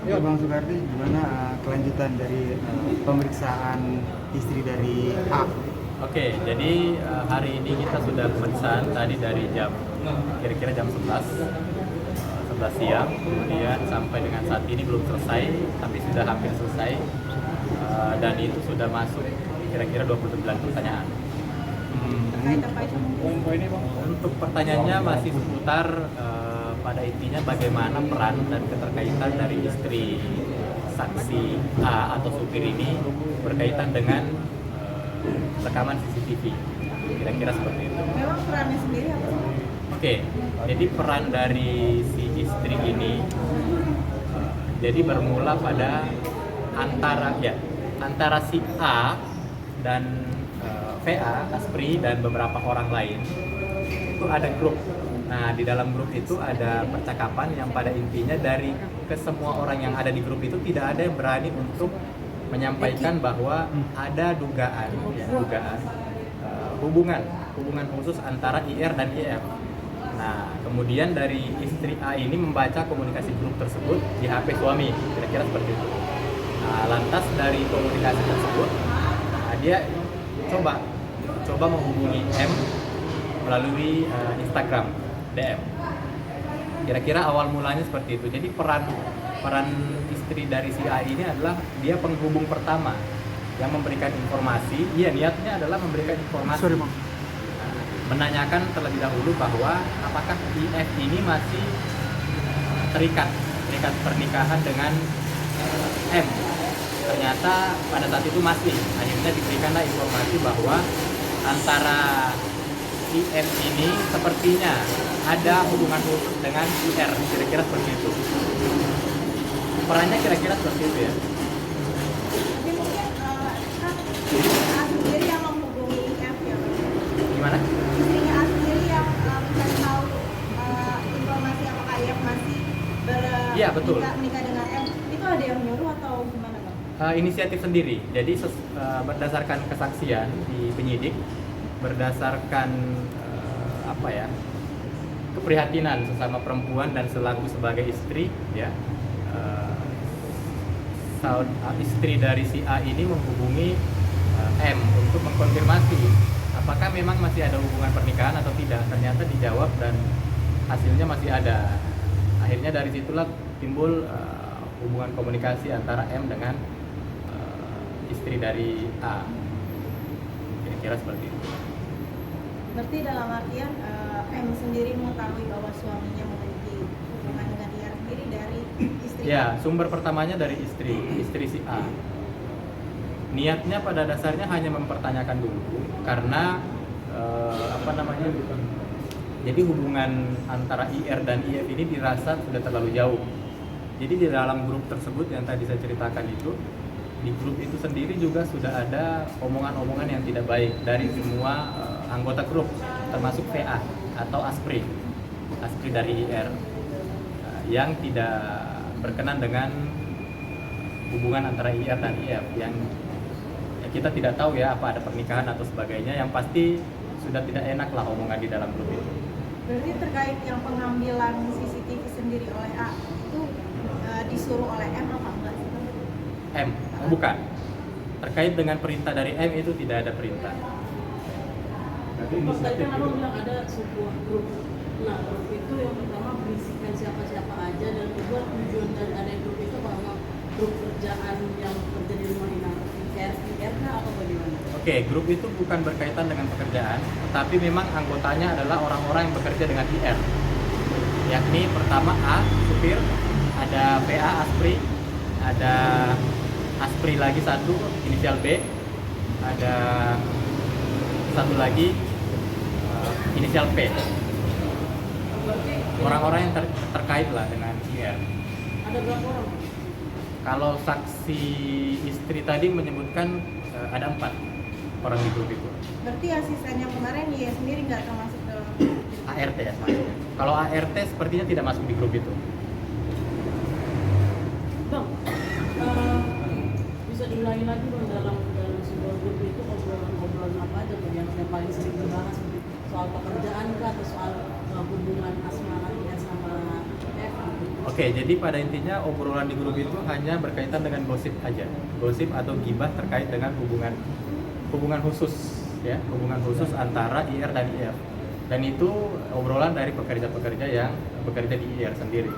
Ya Bang Sukardi, gimana kelanjutan dari pemeriksaan istri dari A? Oke, jadi hari ini kita sudah pemeriksaan tadi dari jam kira-kira jam 11, 11 siang, kemudian sampai dengan saat ini belum selesai, tapi sudah hampir selesai. Dan itu sudah masuk kira-kira 29 pertanyaan. Poin-poinnya Bang. Untuk pertanyaannya masih seputar pada intinya bagaimana peran dan keterkaitan dari istri saksi A atau supir ini berkaitan dengan rekaman CCTV. Kira-kira seperti itu. Memang perannya sendiri apa sih? Oke, jadi peran dari si istri ini jadi bermula pada antara si A dan VA, Aspri dan beberapa orang lain itu ada grup. Nah, di dalam grup itu ada percakapan yang pada intinya dari kesemua orang yang ada di grup itu tidak ada yang berani untuk menyampaikan bahwa ada dugaan hubungan khusus antara IR dan IF. Nah, kemudian dari istri A ini membaca komunikasi grup tersebut di HP suami, kira-kira seperti itu. Nah, lantas dari komunikasi tersebut, dia coba menghubungi M melalui Instagram DM. Kira-kira awal mulanya seperti itu. Jadi peran istri dari si A ini adalah dia penghubung pertama yang memberikan informasi. Iya, niatnya adalah memberikan informasi. Menanyakan terlebih dahulu bahwa apakah IF ini masih terikat pernikahan dengan M. Ternyata pada saat itu masih. Akhirnya diberikanlah informasi bahwa antara IM ini sepertinya ada hubungan khusus dengan IR, kira-kira seperti itu. Perannya kira-kira seperti itu ya. Tapi mungkin kan istrinya A sendiri yang menghubungi IF ya. Gimana? Istrinya A sendiri yang mencari tahu informasi apakah IF masih Iya, betul. menikah dengan M. Itu ada yang nyuruh atau gimana Bang? Inisiatif sendiri. Jadi berdasarkan kesaksian di penyidik, berdasarkan keprihatinan sesama perempuan dan selaku sebagai istri, ya, istri dari si A ini menghubungi M untuk mengkonfirmasi apakah memang masih ada hubungan pernikahan atau tidak. Ternyata dijawab dan hasilnya masih ada. Akhirnya dari situlah timbul hubungan komunikasi antara M dengan istri dari A, kira-kira seperti itu. Berarti dalam artian M sendiri mengetahui bahwa suaminya memiliki hubungan dengan IR sendiri dari istri. Ya, sumber pertamanya dari istri si A. Niatnya pada dasarnya hanya mempertanyakan dulu karena jadi hubungan antara IR dan IF ini dirasa sudah terlalu jauh. Jadi di dalam grup tersebut yang tadi saya ceritakan itu, di grup itu sendiri juga sudah ada omongan-omongan yang tidak baik dari semua anggota grup, termasuk VA atau Aspri dari IR yang tidak berkenan dengan hubungan antara IR dan IF yang kita tidak tahu ya apa ada pernikahan atau sebagainya, yang pasti sudah tidak enak lah omongan di dalam grup itu. Berarti terkait yang pengambilan CCTV sendiri oleh A itu disuruh oleh M apa enggak? M, bukan. Terkait dengan perintah dari M itu tidak ada perintah. Tadi kan abang bilang ada sebuah grup. Nah, grup itu yang pertama berisikan siapa-siapa aja, dan kedua tujuan dari ada grup itu bahwa grup kerjaan yang kerja di rumah dinas IR atau bagaimana? Oke, grup itu bukan berkaitan dengan pekerjaan, tetapi memang anggotanya adalah orang-orang yang bekerja dengan IR. Yakni pertama A, supir, ada PA Aspri, ada Aspri lagi satu, inisial B, ada satu lagi inisial P. Orang-orang yang terkait lah dengan IR. Ada berapa orang? Kalau saksi istri tadi menyebutkan ada 4 orang di grup itu. Berarti asistennya kemarin dia sendiri nggak termasuk dalam ART ya. Kalau ART sepertinya tidak masuk di grup itu. Bang, bisa diulangi lagi Bang, dalam sebuah grup itu obrolan apa aja Bang, yang paling sering dibahas, soal pekerjaan kah atau soal hubungan asmara sama F? Oke, jadi pada intinya obrolan di grup itu hanya berkaitan dengan gosip aja, gosip atau gibah terkait dengan hubungan khusus, ya, hubungan khusus antara IR dan IF. Dan itu obrolan dari pekerja-pekerja yang bekerja di IR sendiri.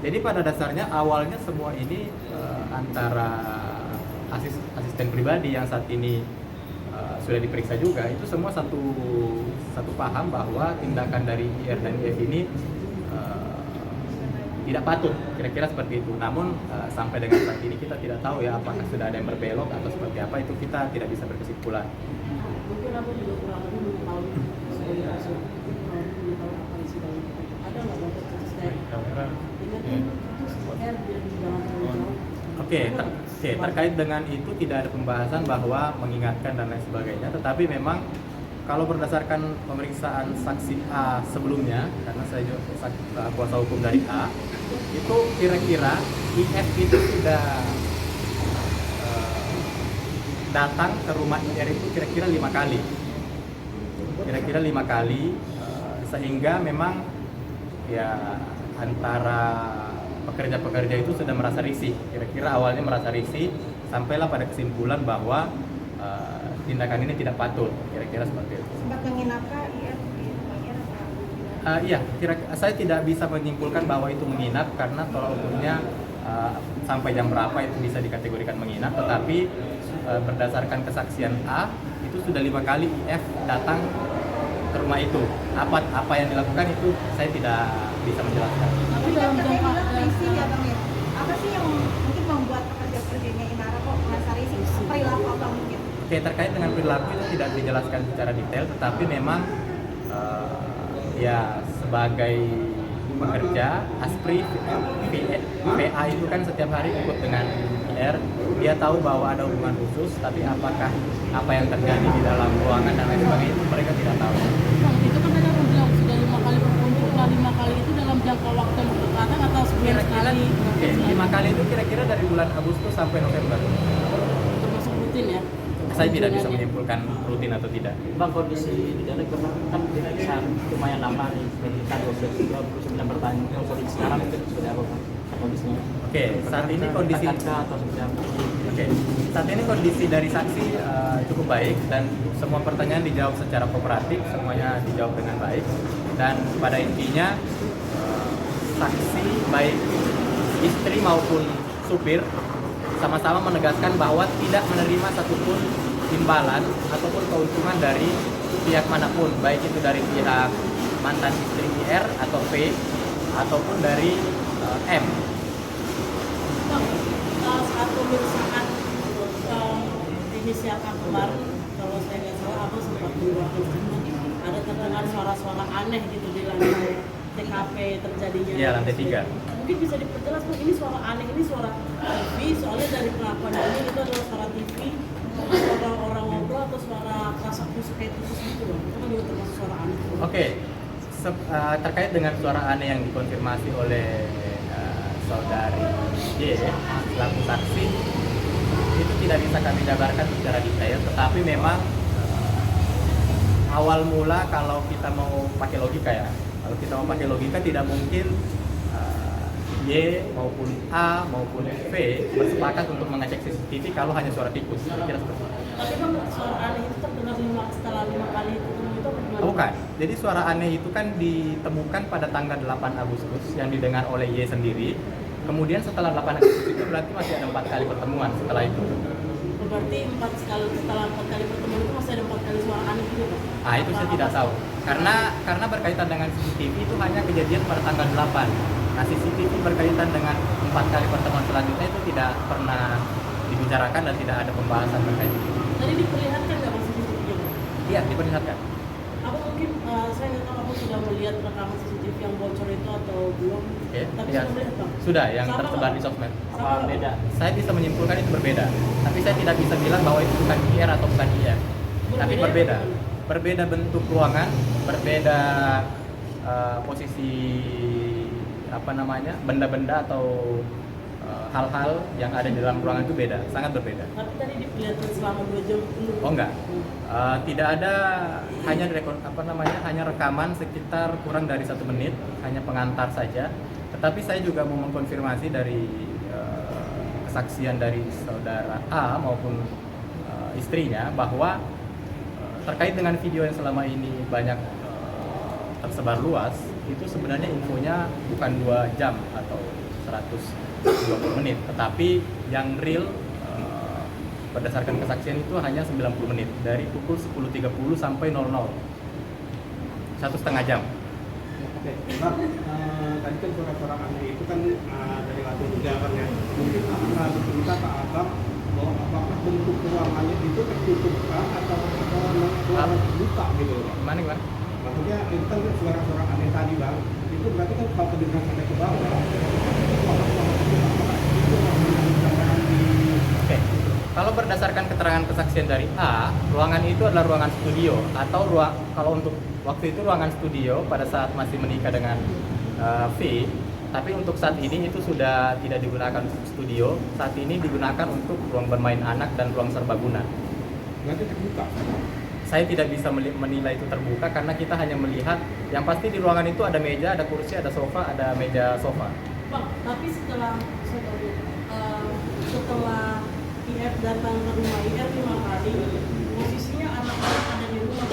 Jadi pada dasarnya awalnya semua ini antara asisten pribadi yang saat ini sudah diperiksa juga, itu semua satu paham bahwa tindakan dari IR dan IF ini tidak patut, kira-kira seperti itu. Namun sampai dengan saat ini kita tidak tahu ya apakah sudah ada yang berbelok atau seperti apa, itu kita tidak bisa berkesimpulan. Mungkin aku juga kurang lebih mengetahui sebagai asal mengetahui apa isi dalam ada nggak bapak status dari ingat itu sebenarnya biar jangan terlalu jauh. Oke, terkait dengan itu tidak ada pembahasan bahwa mengingatkan dan lain sebagainya, tetapi memang kalau berdasarkan pemeriksaan saksi A sebelumnya, karena saya juga kuasa hukum dari A, itu kira-kira IF itu sudah datang ke rumah IR itu kira-kira 5 kali. Kira-kira 5 kali, sehingga memang ya antara pekerja-pekerja itu sudah merasa risih. Kira-kira awalnya merasa risih, sampailah pada kesimpulan bahwa tindakan ini tidak patut, kira-kira seperti itu. Sempat menginapkah IR di rumah IR atau? Iya, saya tidak bisa menyimpulkan bahwa itu menginap karena tolak ukurnya sampai jam berapa itu bisa dikategorikan menginap, tetapi berdasarkan kesaksian A itu sudah 5 kali IF datang ke rumah itu. Apa yang dilakukan itu saya tidak bisa menjelaskan. Tapi Tapi kan dalam katanya jangka bilang risih ya Bang ya. Apa sih yang mungkin membuat pekerja-pekerjanya Inara kok merasa risih? Perilaku apa mungkin? Oke, terkait dengan perilaku itu tidak dijelaskan secara detail, tetapi memang ya sebagai pekerja ASPRI, VA itu kan setiap hari ikut dengan IR, dia tahu bahwa ada hubungan khusus, tapi apakah apa yang terjadi di dalam ruangan dan lain sebagainya itu mereka tidak tahu. Bang, itu kan tadi aku bilang sudah 5 kali berkunjung, nah 5 kali itu dalam jangka waktu yang berdekatan atau sebulan Kira-kira, sekali? oke, 5 kali itu kira-kira dari bulan Agustus sampai November. Termasuk rutin ya? Saya tidak bisa Kunjungannya. menyimpulkan rutin atau tidak. Bang, kondisi di dalam kan bisa lumayan lama nih, sekitar 29 pertanyaan. Kondisi sekarang itu seperti apa Bang? Kondisinya? Oke, saat ini kondisi atau seperti apa? Oke, saat ini kondisi dari saksi cukup baik dan semua pertanyaan dijawab secara kooperatif, semuanya dijawab dengan baik. Dan pada intinya saksi baik istri maupun supir sama-sama menegaskan bahwa tidak menerima satupun imbalan ataupun keuntungan dari pihak manapun, baik itu dari pihak mantan istri IR atau P ataupun dari M. Bang, saat pemeriksaan inisial A kemarin, kalau saya nggak salah, Abang sempat bilang ada terdengar suara-suara aneh gitu di lantai TKP terjadinya. Iya, lantai 3. Mungkin bisa diperjelas Bang, ini suara aneh, ini suara TV, soalnya dari pengakuan ini itu adalah suara TV, suara orang ngobrol atau suara kasak kusuk kayak tusuk gitu Bang. Itu kan juga termasuk suara aneh. Oke, terkait dengan suara aneh yang dikonfirmasi oleh saudari J selaku saksi, itu tidak bisa kami jabarkan secara detail, tetapi memang awal mula kalau kita mau pakai logika ya, kalau kita mau pakai logika tidak mungkin Y maupun A maupun V bersepakat untuk mengecek CCTV kalau hanya suara tikus. Kira-kira seperti itu. Tapi Bang, suara aneh itu terdengar setelah 5 kali itu gimana? Bukan. Jadi suara aneh itu kan ditemukan pada tanggal 8 Agustus yang didengar oleh Y sendiri. Kemudian setelah 8 Agustus itu berarti masih ada 4 kali pertemuan setelah itu. Berarti setelah 4 kali pertemuan itu masih ada 4 kali suara aneh gitu Bang? Ah, itu saya tidak tahu. Karena berkaitan dengan CCTV itu hanya kejadian pada tanggal 8. Nah, CCTV berkaitan dengan 4 kali pertemuan selanjutnya itu tidak pernah dibicarakan dan tidak ada pembahasan terkait itu. Tadi diperlihatkan nggak Bang CCTV-nya Bang? Iya, diperlihatkan. Apa mungkin saya nggak tahu aku sudah melihat rekaman CCTV yang bocor itu atau belum? Oke. Tapi Ya, sudah melihat Bang? sudah yang Sama tersebar nggak? di sosmed. Sama Apa nggak, beda? Bang? Saya bisa menyimpulkan itu berbeda, tapi saya tidak bisa bilang bahwa itu bukan IR atau bukan IR. Tapi berbeda. Berbeda bentuk ruangan, berbeda posisi benda-benda atau hal-hal yang ada di dalam ruangan itu beda, sangat berbeda. Tapi tadi diperlihatkan selama 2 jam penuh. Oh enggak, tidak ada, hanya hanya rekaman sekitar kurang dari 1 menit, hanya pengantar saja. Tetapi saya juga mau mengkonfirmasi dari kesaksian dari saudara A maupun istrinya bahwa terkait dengan video yang selama ini banyak tersebar luas, itu sebenarnya infonya bukan 2 jam atau 120 menit, tetapi yang real berdasarkan kesaksian itu hanya 90 menit dari pukul 10.30 sampai 00, 1,5 jam. Oke, Pak, tadi kan suara-suara aneh itu kan dari lantai 3 kan ya. Mungkin akan bercerita ke Abang bahwa apakah bentuk ruangannya itu tertutup kah atau ruangan terbuka gitu loh, Pak? Gimana? Maksudnya itu kan suara-suara aneh tadi, Bang. Itu berarti kan kalau kedengaran sampai ke bawah. Oke. Kalau berdasarkan keterangan kesaksian dari A, ruangan itu adalah ruangan studio atau kalau untuk waktu itu ruangan studio pada saat masih menikah dengan V, tapi untuk saat ini itu sudah tidak digunakan untuk studio. Saat ini digunakan untuk ruang bermain anak dan ruang serbaguna. Berarti terbuka. Saya tidak bisa menilai itu terbuka karena kita hanya melihat yang pasti di ruangan itu ada meja, ada kursi, ada sofa, ada meja sofa. Bang, tapi setelah IF datang ke rumah IF 5 kali, posisinya anak-anak ada di rumah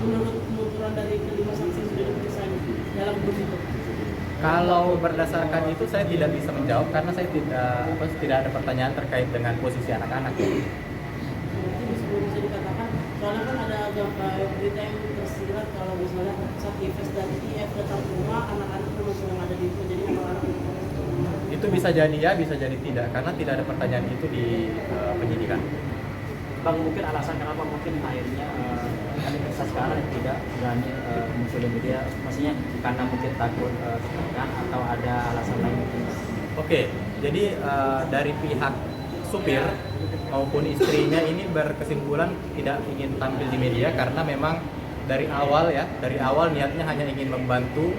menurut penuturan dari kelima saksi yang sudah diperiksa dalam grup itu. Kalau berdasarkan itu saya tidak bisa menjawab karena saya tidak ada pertanyaan terkait dengan posisi anak-anak. Berarti bisa dikatakan, soalnya kan ada berita yang tersirat kalau misalnya saat IF dan IF datang ke rumah, anak-anak memang sedang ada di rumah, jadi anak-anak Itu bisa jadi ya, bisa jadi tidak, karena tidak ada pertanyaan itu di penyidikan. Bang, mungkin alasan kenapa mungkin akhirnya Anissa sekarang tidak berani muncul di media, maksudnya karena mungkin takut tertekan atau ada alasan lain mungkin? Oke, jadi dari pihak supir maupun istrinya ini berkesimpulan tidak ingin tampil di media karena memang dari awal niatnya hanya ingin membantu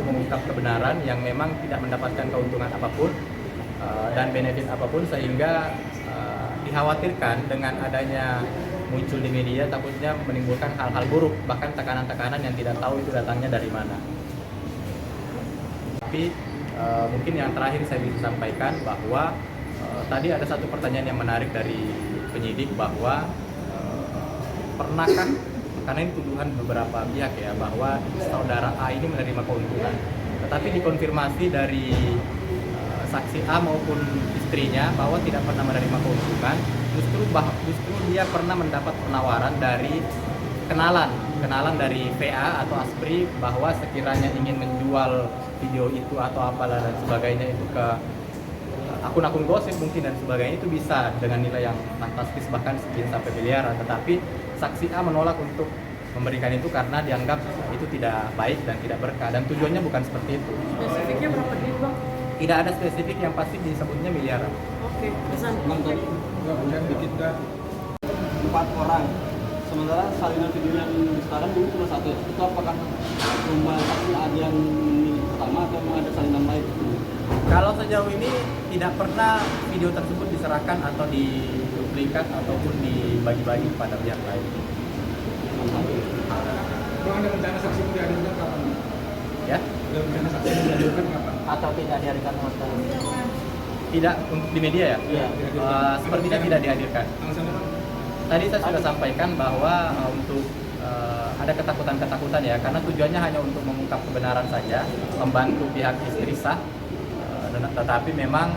mengungkap kebenaran yang memang tidak mendapatkan keuntungan apapun dan benefit apapun, sehingga dikhawatirkan dengan adanya muncul di media takutnya menimbulkan hal-hal buruk, bahkan tekanan-tekanan yang tidak tahu itu datangnya dari mana. Tapi mungkin yang terakhir saya bisa sampaikan bahwa tadi ada satu pertanyaan yang menarik dari penyidik bahwa pernahkah, karena ini tuduhan beberapa pihak ya, bahwa saudara A ini menerima keuntungan. Tetapi dikonfirmasi dari saksi A maupun istrinya bahwa tidak pernah menerima keuntungan. Justru dia pernah mendapat penawaran dari kenalan dari VA atau Aspri bahwa sekiranya ingin menjual video itu atau apalah dan sebagainya itu ke akun-akun gosip mungkin dan sebagainya, itu bisa dengan nilai yang fantastis bahkan sekian sampai miliaran. Tetapi saksi A menolak untuk memberikan itu karena dianggap itu tidak baik dan tidak berkah, dan tujuannya bukan seperti itu. spesifiknya berapa duit, Bang? Tidak ada spesifik, yang pasti disebutnya miliaran. Oke, pesan. Kemudian dikit kan 4 orang. Sementara salinan video yang sekarang dulu cuma 1. Itu apakah rumah saksi ada yang milik pertama atau memang ada salinan lain? Kalau sejauh ini tidak pernah video tersebut diserahkan atau diduplikat ataupun dibagi-bagi kepada pihak lain. Bang, ada rencana saksi mau dihadirkan kapan? Ya, Ada rencana saksi mau dihadirkan kapan? Atau tidak dihadirkan sama sekali? tidak untuk di media ya. Iya. Sepertinya tidak dihadirkan. Alasannya, Bang? Tadi saya sudah sampaikan bahwa untuk ada ketakutan-ketakutan ya, karena tujuannya hanya untuk mengungkap kebenaran saja, membantu pihak istri sah, tetapi memang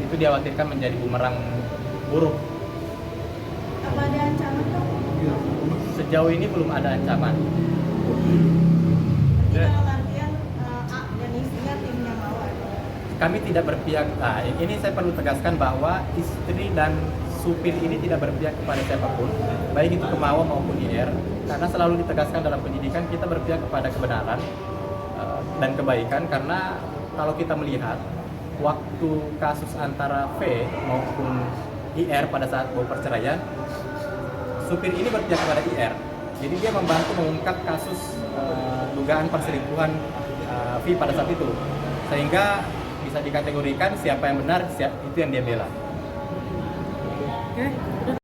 itu dikhawatirkan menjadi bumerang buruk. Apa ada ancaman dong? Sejauh ini belum ada ancaman. Jadi dalam artian A dan istrinya timnya Mawar. Kami tidak berpihak. Nah, ini saya perlu tegaskan bahwa istri dan supir ini tidak berpihak kepada siapapun, baik itu Kemawa maupun IR, karena selalu ditegaskan dalam penyidikan kita berpihak kepada kebenaran dan kebaikan. Karena kalau kita melihat waktu kasus antara V maupun IR pada saat mau perceraian, supir ini berpihak kepada IR. Jadi dia membantu mengungkap kasus dugaan perselingkuhan V pada saat itu, sehingga bisa dikategorikan siapa yang benar, itu yang dia bela. Oke.